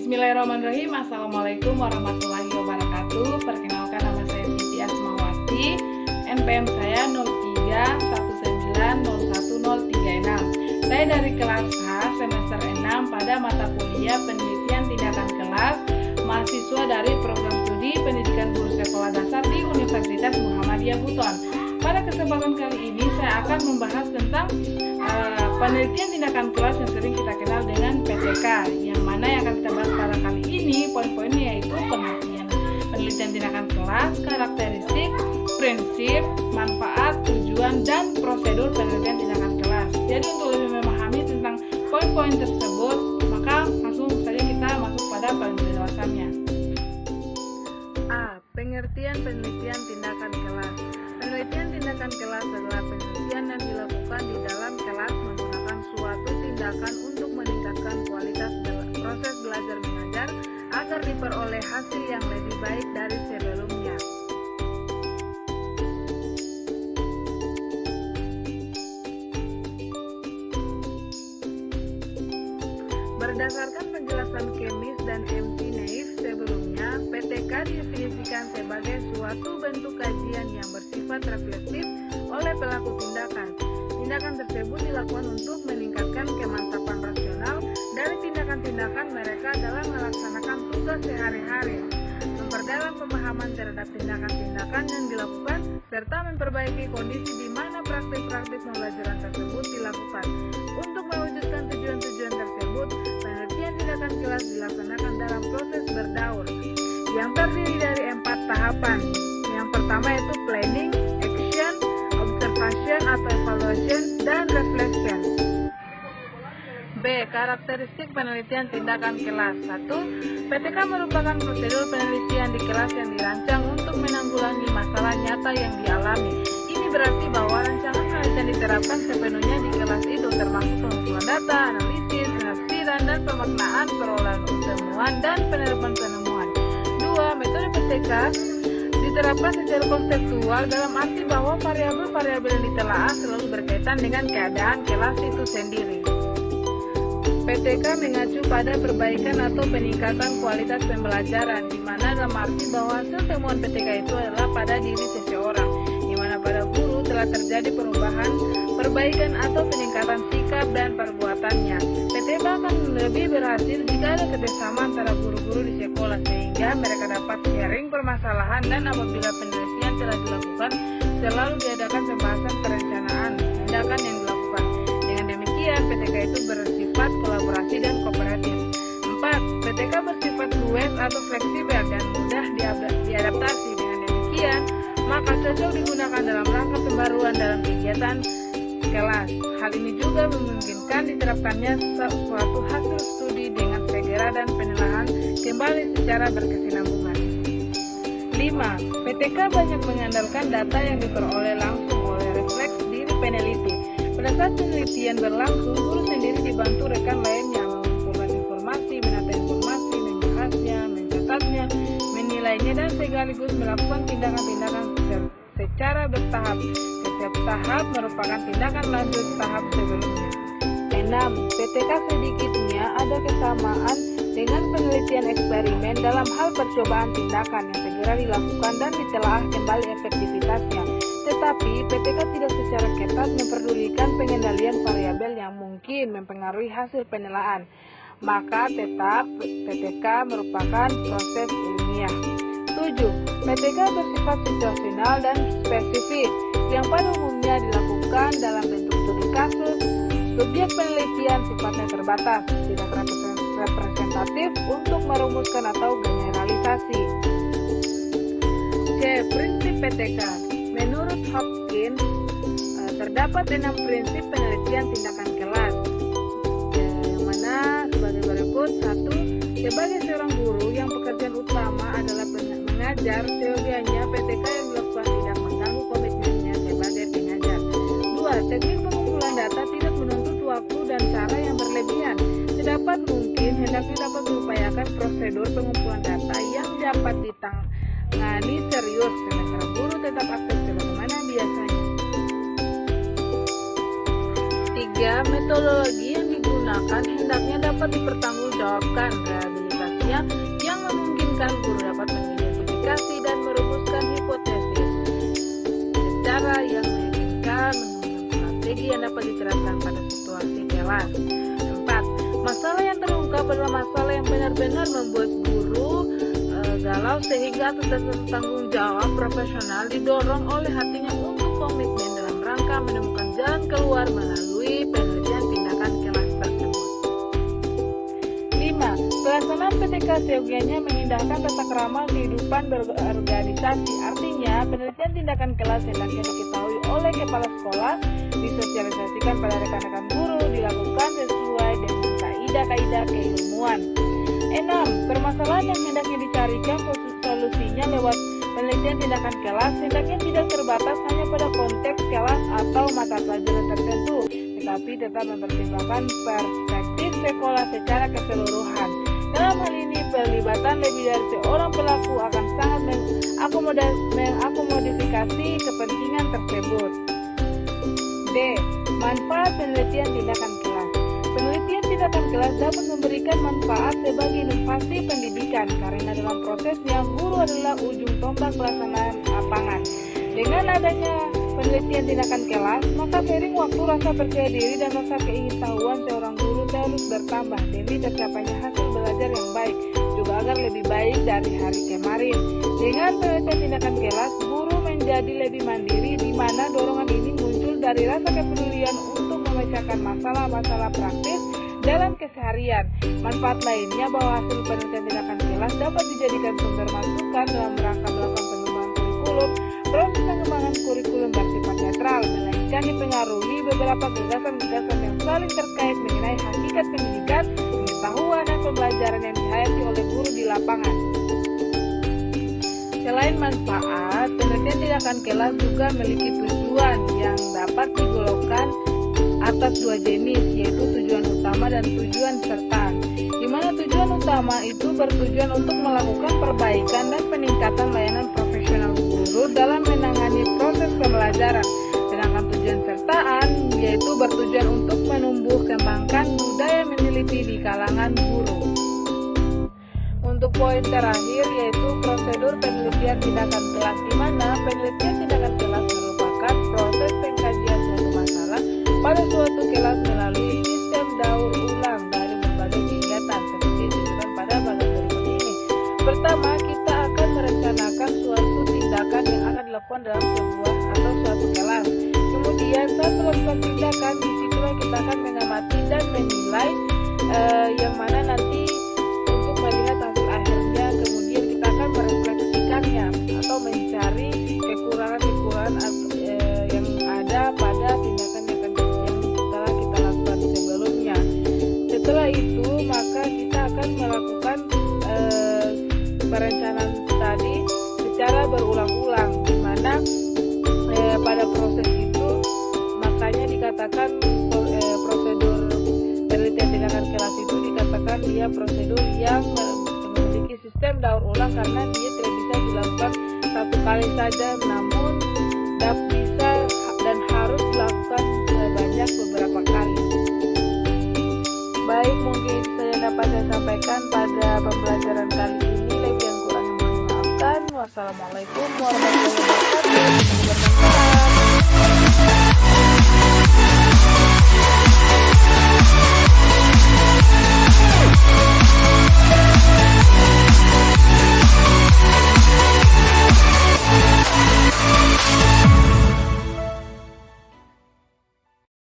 Bismillahirrahmanirrahim. Assalamualaikum warahmatullahi wabarakatuh. Perkenalkan, nama saya Siti Asmawati. NPM saya 0319011036. Saya dari kelas H semester 6 pada mata kuliah penelitian tindakan kelas, mahasiswa dari program studi pendidikan guru sekolah dasar di Universitas Muhammadiyah Buton. Pada kesempatan kali ini saya akan membahas tentang penelitian tindakan kelas yang sering kita kenal dengan PTK, yang mana yang akan kita bahas pada kali ini. Poin-poinnya yaitu penelitian tindakan kelas, karakteristik, prinsip, manfaat, tujuan, dan prosedur penelitian tindakan kelas. Jadi untuk lebih memahami tentang poin-poin tersebut, maka langsung saja kita masuk pada penjelasannya. A. Pengertian penelitian tindakan kelas. Penelitian tindakan kelas adalah penelitian yang dilakukan di dalam kelas menggunakan suatu tindakan untuk meningkatkan kualitas proses belajar mengajar agar diperoleh hasil yang lebih baik dari sebelumnya. Berdasarkan penjelasan Kemis dan MC Neif sebelumnya, PTK didefinisikan sebagai suatu bentuk kajian yang bersifat reflektif oleh pelaku tindakan. Tindakan tersebut dilakukan untuk meningkatkan kemantapan rasional dari tindakan-tindakan mereka dalam melaksanakan tugas sehari-hari, memperdalam pemahaman terhadap tindakan-tindakan yang dilakukan, serta memperbaiki kondisi di mana praktik-praktik pembelajaran tersebut dilakukan. Untuk mewujudkan tujuan-tujuan tersebut, penelitian tindakan kelas dilaksanakan dalam proses berdaur yang terdiri dari 4 tahapan. Yang pertama yaitu planning, action, observation atau evaluation, dan reflection. B. Karakteristik penelitian tindakan kelas. 1. PTK merupakan prosedur penelitian di kelas yang dirancang untuk menanggulangi masalah nyata yang dialami. Ini berarti bahwa rancangan penelitian diterapkan sepenuhnya di kelas itu, termasuk pengumpulan data, analisis, penafsiran, dan pemaknaan perolahan temuan dan penerapan penemuan. 2. Metode PTK diterapkan secara konseptual dalam arti bahwa variabel-variabel yang ditelaah selalu berkaitan dengan keadaan kelas itu sendiri. PTK mengacu pada perbaikan atau peningkatan kualitas pembelajaran, di mana dalam arti bahwa hasil temuan PTK itu adalah pada diri seseorang, di mana pada guru telah terjadi perubahan, perbaikan atau peningkatan sikap dan perbuatannya. PTK akan lebih berhasil jika ada kerjasama antara guru-guru di sekolah, sehingga mereka dapat sharing permasalahan, dan apabila penelitian telah dilakukan, selalu diadakan pembahasan perencanaan tindakan yang dilakukan. Dengan demikian, PTK itu bersifat kolaborasi dan kooperatif. 4. PTK bersifat luas atau fleksibel dan mudah diadaptasi. Dengan demikian, maka cocok digunakan dalam rangka pembaruan dalam kegiatan kelas. Hal ini juga memungkinkan diterapkannya suatu hasil studi dengan segera dan penilaian kembali secara berkesinambungan. 5. PTK banyak mengandalkan data yang diperoleh langsung oleh refleks diri peneliti. Pada saat penelitian berlangsung, guru sendiri dibantu rekan lainnya mengumpulkan informasi, menata informasi, membahasnya, mencatatnya, menilainya, dan sekaligus melakukan tindakan-tindakan secara bertahap. Setiap tahap merupakan tindakan lanjut tahap sebelumnya. 6. PTK sedikitnya ada kesamaan dengan penelitian eksperimen dalam hal percobaan tindakan yang segera dilakukan dan ditelaah kembali efektivitasnya. Tetapi PTK tidak secara ketat memperdulikan pengendalian variabel yang mungkin mempengaruhi hasil penilaian. Maka tetap PTK merupakan proses ilmiah. 7. PTK bersifat situasional dan spesifik, yang pada umumnya dilakukan dalam bentuk studi kasus. Subjek penelitian sifatnya terbatas, tidak representatif untuk merumuskan atau generalisasi. C. Prinsip PTK. Menurut Hopkins, terdapat 6 prinsip penelitian tindakan kelas, yang mana sebagai berikut. 1. Sebagai seorang guru yang pekerjaan utama adalah mengajar, seyogianya PTK yang dilakukan tidak mengganggu komitmennya sebagai pengajar. 2. Teknik pengumpulan data tidak menuntut waktu dan cara yang berlebihan. Sedapat mungkin hendaknya dapat mengupayakan prosedur pengumpulan data yang dapat ditangani serius, sementara guru tetap aktif sebagaimana biasanya. 3. Metodologi yang digunakan hendaknya dapat dipertanggungjawabkan. Rehabilitasi ilmiah yang memungkinkan guru dapat mengidentifikasi dan merumuskan hipotesis secara yang meyakinkan menggunakan strategi yang dapat diterapkan pada situasi kelas. 4. Masalah yang terungkap adalah masalah yang benar-benar membuat guru galau sehingga atas tanggung jawab profesional didorong oleh hatinya untuk komitmen dalam rangka menemukan jalan keluar melalui penelitian tindakan kelas tersebut. 5. Pelaksanaan PTK seyogianya mengindahkan tata krama kehidupan berorganisasi. Artinya, penelitian tindakan kelas hendaknya diketahui oleh kepala sekolah, disosialisasikan pada rekan-rekan guru, dilakukan sesuai dengan kaidah-kaidah keilmuan. 6. Permasalahan yang hendaknya dicarikan solusinya lewat penelitian tindakan kelas hendaknya tidak terbatas hanya pada konteks kelas atau mata pelajaran tertentu, tetapi tetap mempertimbangkan perspektif sekolah secara keseluruhan. Dalam hal ini, pelibatan lebih dari seorang pelaku akan sangat mengakomodifikasi kepentingan tersebut. D. Manfaat penelitian tindakan kelas. Penelitian tindakan kelas dapat memberikan manfaat sebagai inovasi pendidikan karena dalam prosesnya guru adalah ujung tombak pelaksanaan lapangan. Dengan adanya penelitian tindakan kelas, maka seiring waktu rasa percaya diri dan rasa keingintahuan seorang guru terus bertambah demi tercapainya hasil belajar yang baik, juga agar lebih baik dari hari kemarin. Dengan penelitian tindakan kelas, guru menjadi lebih mandiri, di mana dorongan ini muncul dari rasa kepedulian untuk memecahkan masalah-masalah praktis dalam keseharian. Manfaat lainnya bahwa hasil penelitian tindakan kelas dapat dijadikan sumber masukan dalam rangka melakukan pengembangan kurikulum. Proses pengembangan kurikulum bersifat netral, melainkan dipengaruhi beberapa gagasan-gagasan yang saling terkait mengenai hakikat pendidikan, pengetahuan, dan pembelajaran yang dihayati oleh guru di lapangan. Selain manfaat, penelitian tindakan kelas juga memiliki tujuan yang dapat digolongkan atas dua jenis, yaitu tujuan utama dan tujuan serta. Di mana tujuan utama itu bertujuan untuk melakukan perbaikan dan peningkatan layanan profesional guru dalam menangani proses pembelajaran. Sedangkan tujuan sertaan yaitu bertujuan untuk menumbuh kembangkan budaya meneliti di kalangan guru. Untuk poin terakhir yaitu prosedur penelitian tindakan kelas, di mana penelitian tindakan kelas merupakan proses pengkajian suatu masalah pada suatu kelas melalui sistem daur ulang dari berbagai kegiatan seperti disebutkan pada bagian berikut ini. Pertama, kita akan merencanakan suatu tindakan yang akan dilakukan dalam sebuah atau suatu kelas. Kemudian saat melakukan tindakan, disitulah kita akan mengamati dan menilai yang mana nanti untuk melihat hasil akhirnya. Kemudian kita akan merefleksikannya atau mencari kekurangan-kekurangan yang ada pada tindakan yang telah kita lakukan sebelumnya. Setelah itu maka kita akan melakukan perencanaan tadi secara berulang-ulang, di mana pada proses itu makanya dikatakan prosedur penelitian tindakan kelas itu dikatakan dia prosedur yang memiliki sistem daur ulang karena dia tidak bisa dilakukan satu kali saja, namun bisa dan harus dilakukan sebanyak beberapa kali. Baik, mungkin itu saja dapat saya sampaikan pada pembelajaran kali ini. Lebih yang kurang mohon maafkan. Wassalamualaikum warahmatullahi wabarakatuh.